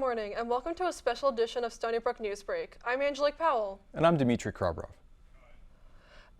morning, and welcome to a special edition of Stony Brook Newsbreak. I'm Angelique Powell. And I'm Dmitry Krabrov.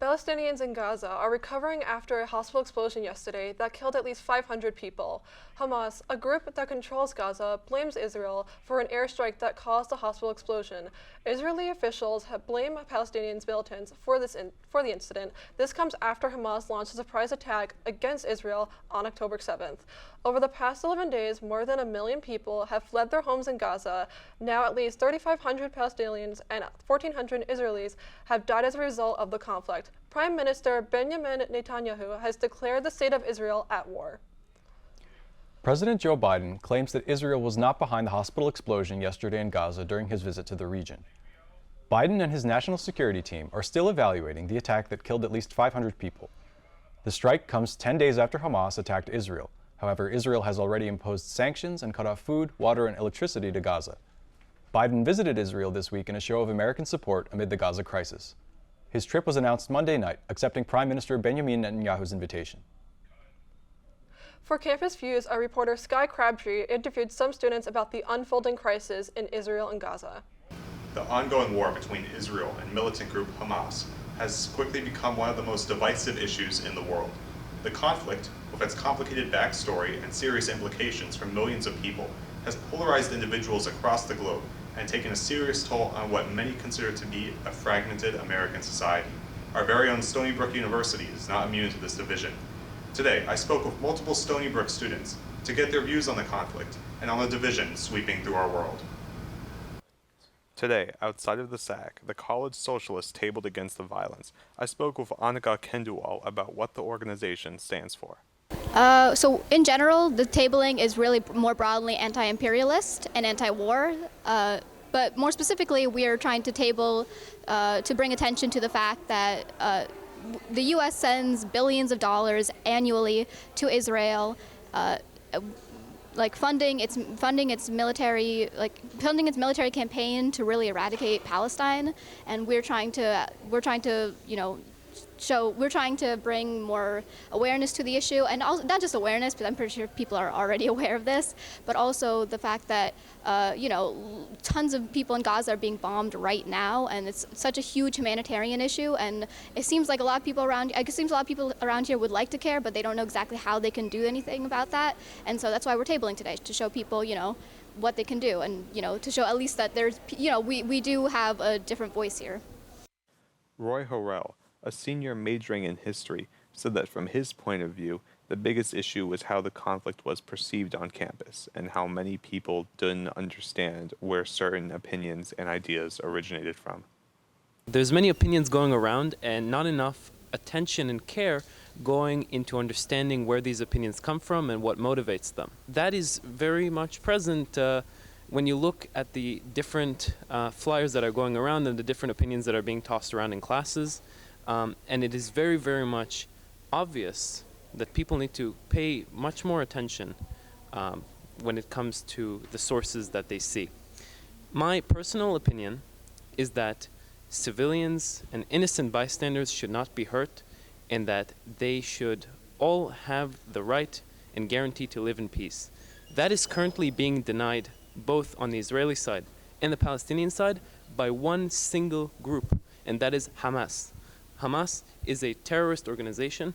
Palestinians in Gaza are recovering after a hospital explosion yesterday that killed at least 500 people. Hamas, a group that controls Gaza, blames Israel for an airstrike that caused the hospital explosion. Israeli officials have blamed Palestinian militants for the incident. This comes after Hamas launched a surprise attack against Israel on October 7th. Over the past 11 days, more than 1 million people have fled their homes in Gaza. Now at least 3,500 Palestinians and 1,400 Israelis have died as a result of the conflict. Prime Minister Benjamin Netanyahu has declared the state of Israel at war. President Joe Biden claims that Israel was not behind the hospital explosion yesterday in Gaza during his visit to the region. Biden and his national security team are still evaluating the attack that killed at least 500 people. The strike comes 10 days after Hamas attacked Israel. However, Israel has already imposed sanctions and cut off food, water, and electricity to Gaza. Biden visited Israel this week in a show of American support amid the Gaza crisis. His trip was announced Monday night, accepting Prime Minister Benjamin Netanyahu's invitation. For Campus Views, our reporter Sky Crabtree interviewed some students about the unfolding crisis in Israel and Gaza. The ongoing war between Israel and militant group Hamas has quickly become one of the most divisive issues in the world. The conflict, with its complicated backstory and serious implications for millions of people, has polarized individuals across the globe and taken a serious toll on what many consider to be a fragmented American society. Our very own Stony Brook University is not immune to this division. Today, I spoke with multiple Stony Brook students to get their views on the conflict and on the division sweeping through our world. Today, outside of the SAC, the college socialists tabled against the violence. I spoke with Annika Kendual about what the organization stands for. So in general, the tabling is really more broadly anti-imperialist and anti-war. But more specifically, we are trying to table to bring attention to the fact that the U.S. sends billions of dollars annually to Israel, funding its military campaign to really eradicate Palestine, and we're trying to bring more awareness to the issue, and also not just awareness, but I'm pretty sure people are already aware of this, but also the fact that tons of people in Gaza are being bombed right now, and it's such a huge humanitarian issue, and it seems like a lot of people around here would like to care, but they don't know exactly how they can do anything about that, and so that's why we're tabling today, to show people, what they can do, and to show at least that there's, we do have a different voice here. Roy Horrell, a senior majoring in history, said that from his point of view, the biggest issue was how the conflict was perceived on campus and how many people didn't understand where certain opinions and ideas originated from. There's many opinions going around and not enough attention and care going into understanding where these opinions come from and what motivates them. That is very much present when you look at the different flyers that are going around and the different opinions that are being tossed around in classes. And it is very, very much obvious that people need to pay much more attention when it comes to the sources that they see. My personal opinion is that civilians and innocent bystanders should not be hurt, and that they should all have the right and guarantee to live in peace. That is currently being denied both on the Israeli side and the Palestinian side by one single group, and that is Hamas. Hamas is a terrorist organization,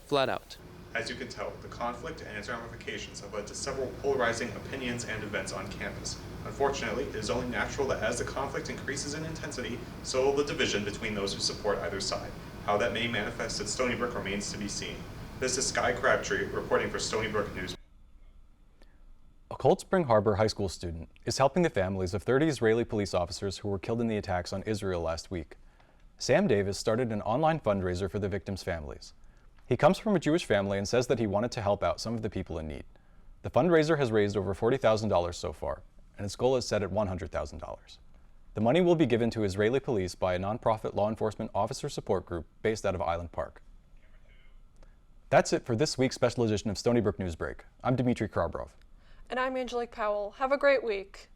flat out. As you can tell, the conflict and its ramifications have led to several polarizing opinions and events on campus. Unfortunately, it is only natural that as the conflict increases in intensity, so will the division between those who support either side. How that may manifest at Stony Brook remains to be seen. This is Sky Crabtree reporting for Stony Brook News. A Cold Spring Harbor high school student is helping the families of 30 Israeli police officers who were killed in the attacks on Israel last week. Sam Davis started an online fundraiser for the victims' families. He comes from a Jewish family and says that he wanted to help out some of the people in need. The fundraiser has raised over $40,000 so far, and its goal is set at $100,000. The money will be given to Israeli police by a nonprofit law enforcement officer support group based out of Island Park. That's it for this week's special edition of Stony Brook Newsbreak. I'm Dmitry Krabrov. And I'm Angelique Powell. Have a great week.